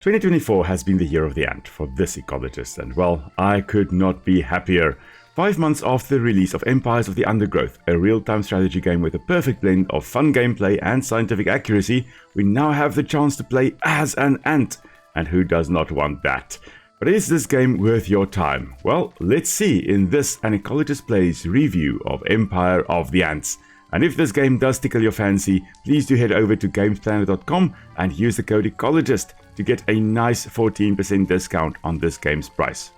2024 has been the year of the ant for this ecologist, and well, I could not be happier. 5 months after the release of Empires of the Undergrowth, a real-time strategy game with a perfect blend of fun gameplay and scientific accuracy, we now have the chance to play as an ant. And who does not want that? But is this game worth your time? Well, let's see in this An Ecologist Plays review of Empire of the Ants. And if this game does tickle your fancy, please do head over to gamesplanet.com and use the code ECOLOGIST to get a nice 14% discount on this game's price.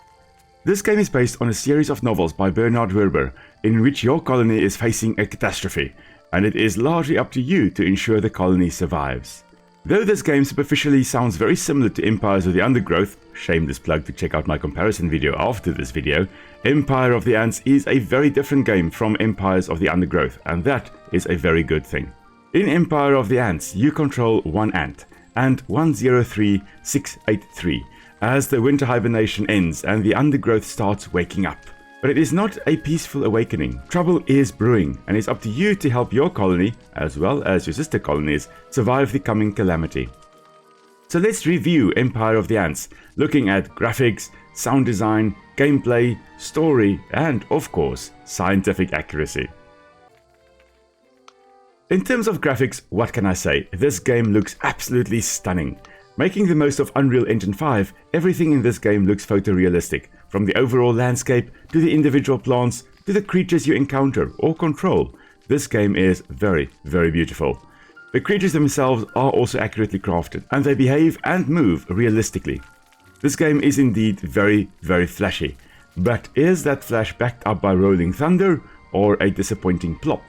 This game is based on a series of novels by Bernard Werber, in which your colony is facing a catastrophe, and it is largely up to you to ensure the colony survives. Though this game superficially sounds very similar to Empires of the Undergrowth, shameless plug to check out my comparison video after this video, Empire of the Ants is a very different game from Empires of the Undergrowth, and that is a very good thing. In Empire of the Ants, you control one ant, Ant 103683, as the winter hibernation ends and the undergrowth starts waking up. But it is not a peaceful awakening. Trouble is brewing, and it's up to you to help your colony, as well as your sister colonies, survive the coming calamity. So let's review Empire of the Ants, looking at graphics, sound design, gameplay, story, and of course, scientific accuracy. In terms of graphics, what can I say? This game looks absolutely stunning. Making the most of Unreal Engine 5, everything in this game looks photorealistic, from the overall landscape, to the individual plants, to the creatures you encounter or control. This game is very, very beautiful. The creatures themselves are also accurately crafted, and they behave and move realistically. This game is indeed very, very flashy, but is that flash backed up by rolling thunder or a disappointing plop?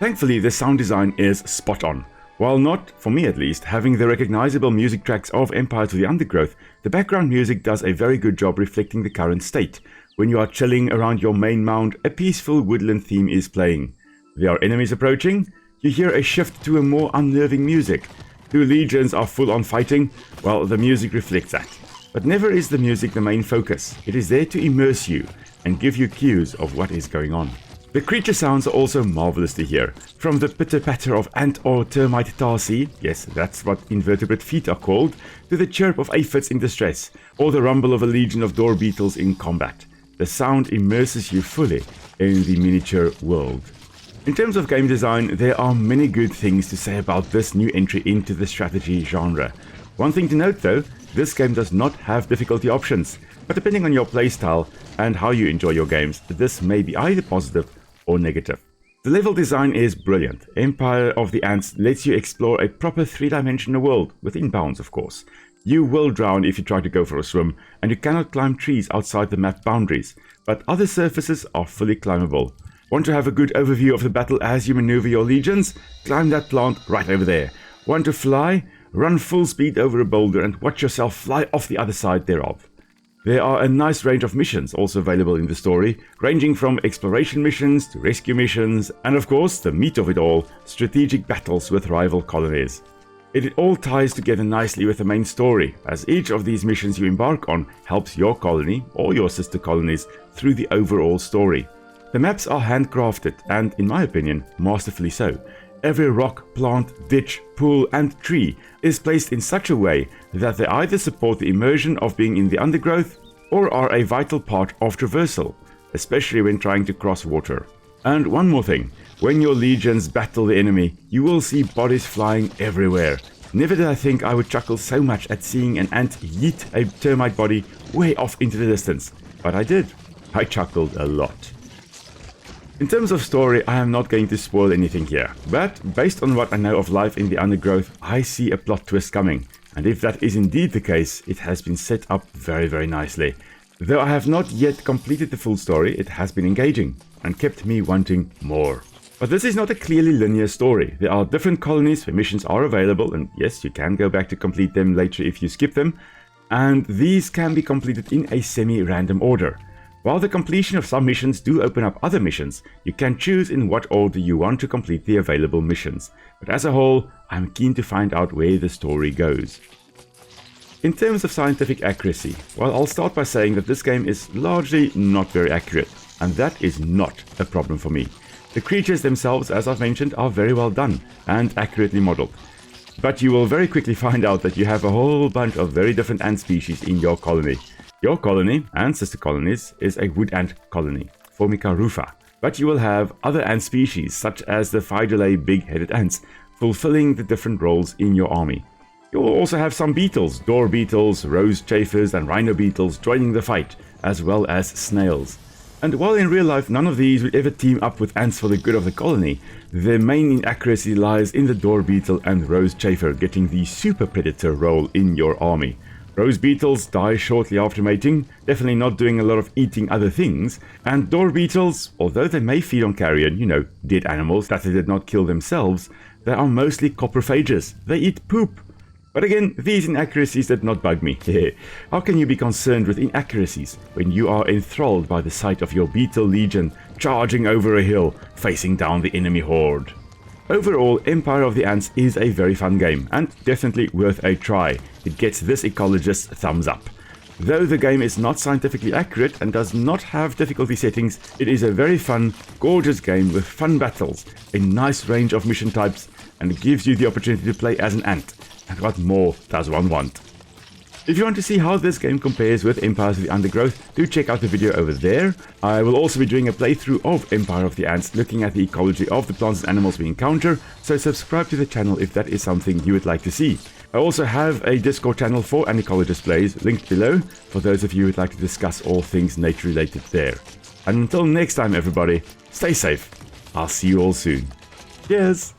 Thankfully, the sound design is spot on. While not, for me at least, having the recognizable music tracks of Empires of the Undergrowth, the background music does a very good job reflecting the current state. When you are chilling around your main mound, a peaceful woodland theme is playing. There are enemies approaching, you hear a shift to a more unnerving music. Two legions are full on fighting, well, the music reflects that. But never is the music the main focus. It is there to immerse you and give you cues of what is going on. The creature sounds are also marvelous to hear, from the pitter-patter of ant or termite tarsi, yes, that's what invertebrate feet are called, to the chirp of aphids in distress, or the rumble of a legion of door beetles in combat. The sound immerses you fully in the miniature world. In terms of game design, there are many good things to say about this new entry into the strategy genre. One thing to note though, this game does not have difficulty options, but depending on your playstyle and how you enjoy your games, this may be either positive or negative. The level design is brilliant. Empire of the Ants lets you explore a proper three-dimensional world, within bounds of course. You will drown if you try to go for a swim, and you cannot climb trees outside the map boundaries, but other surfaces are fully climbable. Want to have a good overview of the battle as you maneuver your legions? Climb that plant right over there. Want to fly? Run full speed over a boulder and watch yourself fly off the other side thereof. There are a nice range of missions also available in the story, ranging from exploration missions to rescue missions, and of course, the meat of it all, strategic battles with rival colonies. It all ties together nicely with the main story, as each of these missions you embark on helps your colony or your sister colonies through the overall story. The maps are handcrafted and, in my opinion, masterfully so. Every rock, plant, ditch, pool and tree is placed in such a way that they either support the immersion of being in the undergrowth or are a vital part of traversal, especially when trying to cross water. And one more thing, when your legions battle the enemy, you will see bodies flying everywhere. Never did I think I would chuckle so much at seeing an ant yeet a termite body way off into the distance, but I did. I chuckled a lot. In terms of story, I am not going to spoil anything here, but based on what I know of life in the undergrowth, I see a plot twist coming, and if that is indeed the case, it has been set up very, very nicely. Though I have not yet completed the full story, it has been engaging and kept me wanting more. But this is not a clearly linear story. There are different colonies where missions are available, and yes, you can go back to complete them later if you skip them, and these can be completed in a semi-random order. While the completion of some missions do open up other missions, you can choose in what order you want to complete the available missions. But as a whole, I'm keen to find out where the story goes. In terms of scientific accuracy, well, I'll start by saying that this game is largely not very accurate, and that is not a problem for me. The creatures themselves, as I've mentioned, are very well done and accurately modeled. But you will very quickly find out that you have a whole bunch of very different ant species in your colony. Your colony, and sister colonies, is a wood ant colony, Formica rufa. But you will have other ant species, such as the Phyidolae big-headed ants, fulfilling the different roles in your army. You will also have some beetles, door beetles, rose chafers, and rhino beetles joining the fight, as well as snails. And while in real life none of these would ever team up with ants for the good of the colony, their main inaccuracy lies in the door beetle and rose chafer getting the super predator role in your army. Rose beetles die shortly after mating, definitely not doing a lot of eating other things, and door beetles, although they may feed on carrion, dead animals that they did not kill themselves, they are mostly coprophages. They eat poop. But again, these inaccuracies did not bug me. How can you be concerned with inaccuracies when you are enthralled by the sight of your beetle legion charging over a hill, facing down the enemy horde? Overall, Empire of the Ants is a very fun game, and definitely worth a try. It gets this ecologist's thumbs up. Though the game is not scientifically accurate and does not have difficulty settings, it is a very fun, gorgeous game with fun battles, a nice range of mission types, and gives you the opportunity to play as an ant. And what more does one want? If you want to see how this game compares with Empires of the Undergrowth, do check out the video over there. I will also be doing a playthrough of Empire of the Ants, looking at the ecology of the plants and animals we encounter, so subscribe to the channel if that is something you would like to see. I also have a Discord channel for An Ecologist Plays, linked below, for those of you who would like to discuss all things nature related there. And until next time everybody, stay safe. I'll see you all soon. Cheers!